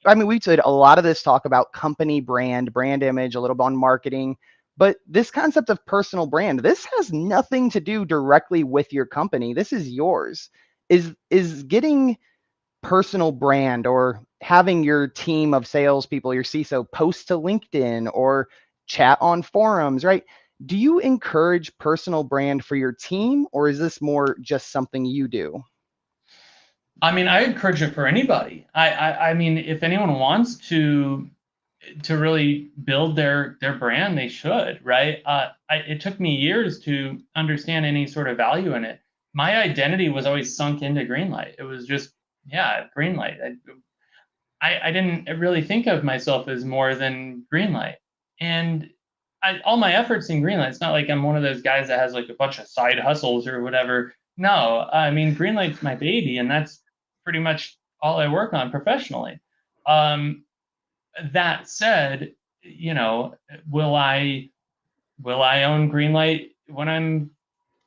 I mean, we did a lot of this talk about company brand image, a little bit on marketing, but this concept of personal brand, this has nothing to do directly with your company. This is yours. Is getting personal brand or having your team of salespeople, your CISO, post to LinkedIn or chat on forums, right? Do you encourage personal brand for your team, or is this more just something you do? I mean, I encourage it for anybody. I mean, if anyone wants to really build their brand, they should, right? It took me years to understand any sort of value in it. My identity was always sunk into Greenlight. It was just, yeah, Greenlight. I didn't really think of myself as more than Greenlight. And all my efforts in Greenlight, it's not like I'm one of those guys that has like a bunch of side hustles or whatever. No, I mean, Greenlight's my baby, and that's pretty much all I work on professionally. Um, that said, you know, will I will I own Greenlight when I'm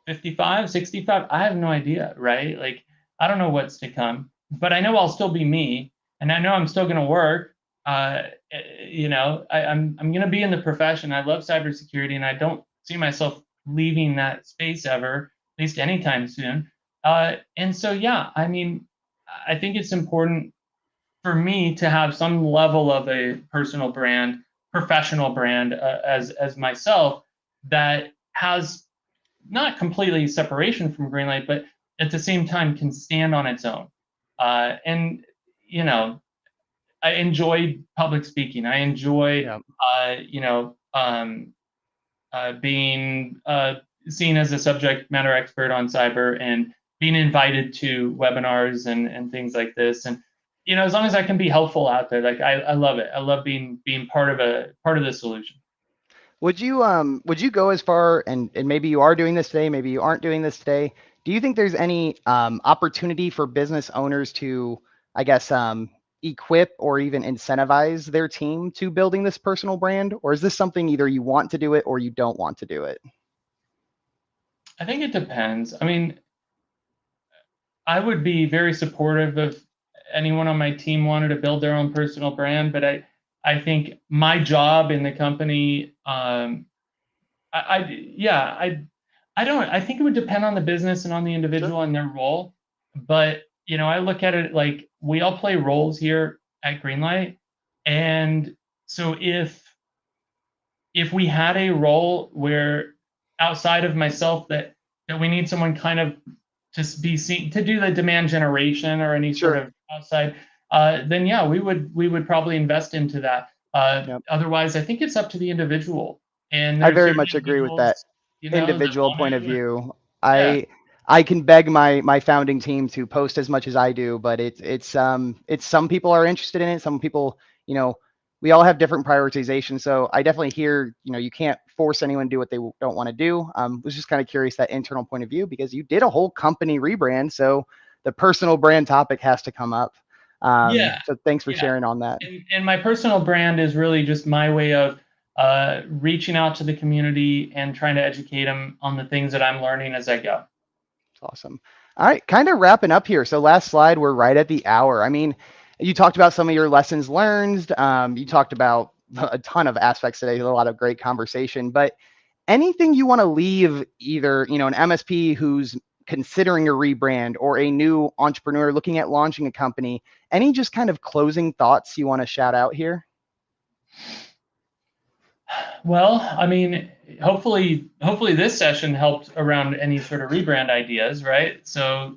55, 65? I have no idea, right? Like, I don't know what's to come, but I know I'll still be me, and I know I'm still going to work. Uh, I'm going to be in the profession. I love cybersecurity, and I don't see myself leaving that space ever, at least anytime soon. And so, yeah, I mean, I think it's important for me to have some level of a personal brand, professional brand as myself that has not completely separation from Greenlight, but at the same time can stand on its own. And you know, I enjoy public speaking. I enjoy, Yeah. being seen as a subject matter expert on cyber and being invited to webinars and things like this. And as long as I can be helpful out there, like I love it. I love being part of the solution. Would you go as far, and maybe you are doing this today, maybe you aren't doing this today. Do you think there's any opportunity for business owners to, I guess, equip or even incentivize their team to building this personal brand? Or is this something either you want to do it or you don't want to do it? I think it depends. I mean, I would be very supportive if anyone on my team wanted to build their own personal brand, but I think my job in the company, yeah, I don't, I think it would depend on the business and on the Sure. individual and their role. But, I look at it like we all play roles here at Greenlight. And so if we had a role where outside of myself that we need someone kind of to be seen to do the demand generation or any sort Sure. of outside, then yeah, we would probably invest into that. Yep. Otherwise, I think it's up to the individual. And I there's very certain much agree with that individuals, that individual want point of to. view. Yeah, I can beg my founding team to post as much as I do, but it's some people are interested in it. Some people, you know, we all have different prioritizations. So I definitely hear, you can't force anyone to do what they don't want to do. Was just kind of curious that internal point of view because you did a whole company rebrand, so the personal brand topic has to come up. yeah, So thanks for yeah. sharing on that. And my personal brand is really just my way of reaching out to the community and trying to educate them on the things that I'm learning as I go. Awesome. All right, kind of wrapping up here. So last slide, we're right at the hour. I mean, you talked about some of your lessons learned. You talked about a ton of aspects today, a lot of great conversation. But anything you want to leave either, an MSP who's considering a rebrand or a new entrepreneur looking at launching a company, any just kind of closing thoughts you want to shout out here? Well, I mean, hopefully this session helped around any sort of rebrand ideas, right? So,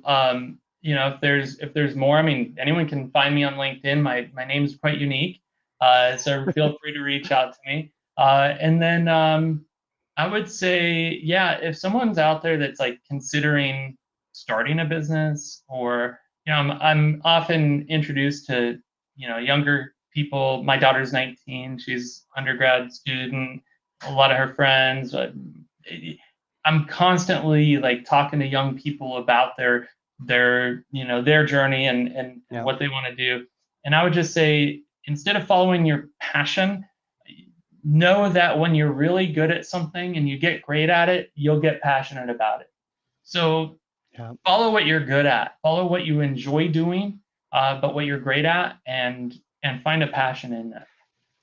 if there's more, I mean, anyone can find me on LinkedIn. My name is quite unique, so feel free to reach out to me. And then I would say, yeah, if someone's out there that's like considering starting a business, or I'm often introduced to younger people. My daughter's 19; she's undergrad student. A lot of her friends. I'm constantly like talking to young people about their journey and Yeah. what they want to do. And I would just say, instead of following your passion, know that when you're really good at something and you get great at it, you'll get passionate about it. So Yeah. follow what you're good at, follow what you enjoy doing, but what you're great at, and find a passion in that.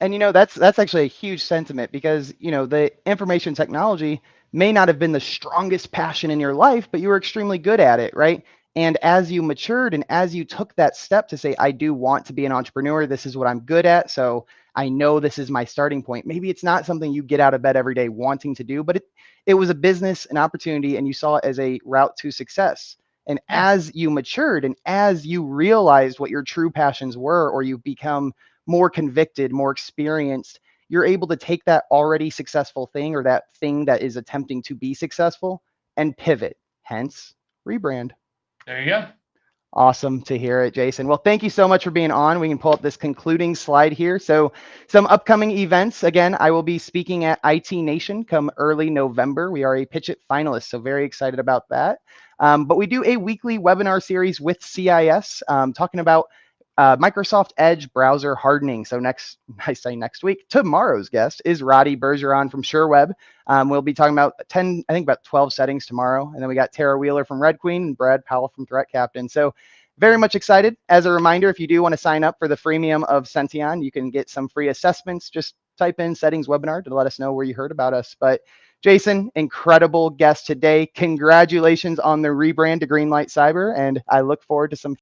And that's actually a huge sentiment because the information technology may not have been the strongest passion in your life, but you were extremely good at it, right? And as you matured and as you took that step to say, I do want to be an entrepreneur, this is what I'm good at, so I know this is my starting point. Maybe it's not something you get out of bed every day wanting to do, but it was a business, an opportunity, and you saw it as a route to success. And Yeah, as you matured and as you realized what your true passions were, or you become more convicted, more experienced, you're able to take that already successful thing or that thing that is attempting to be successful and pivot, hence rebrand. there you go. Awesome to hear it, Jason. Well, thank you so much for being on. We can pull up this concluding slide here. So, some upcoming events. Again, I will be speaking at IT Nation come early November. We are a Pitch It finalist, so very excited about that. But we do a weekly webinar series with CIS talking about Microsoft Edge browser hardening. So I say next week, tomorrow's guest is Roddy Bergeron from SureWeb. We'll be talking about I think about 12 settings tomorrow. And then we got Tara Wheeler from Red Queen and Brad Powell from Threat Captain. So very much excited. As a reminder, if you do want to sign up for the freemium of Sention, you can get some free assessments. Just type in settings webinar to let us know where you heard about us. But Jason, incredible guest today. Congratulations on the rebrand to Greenlight Cyber. And I look forward to some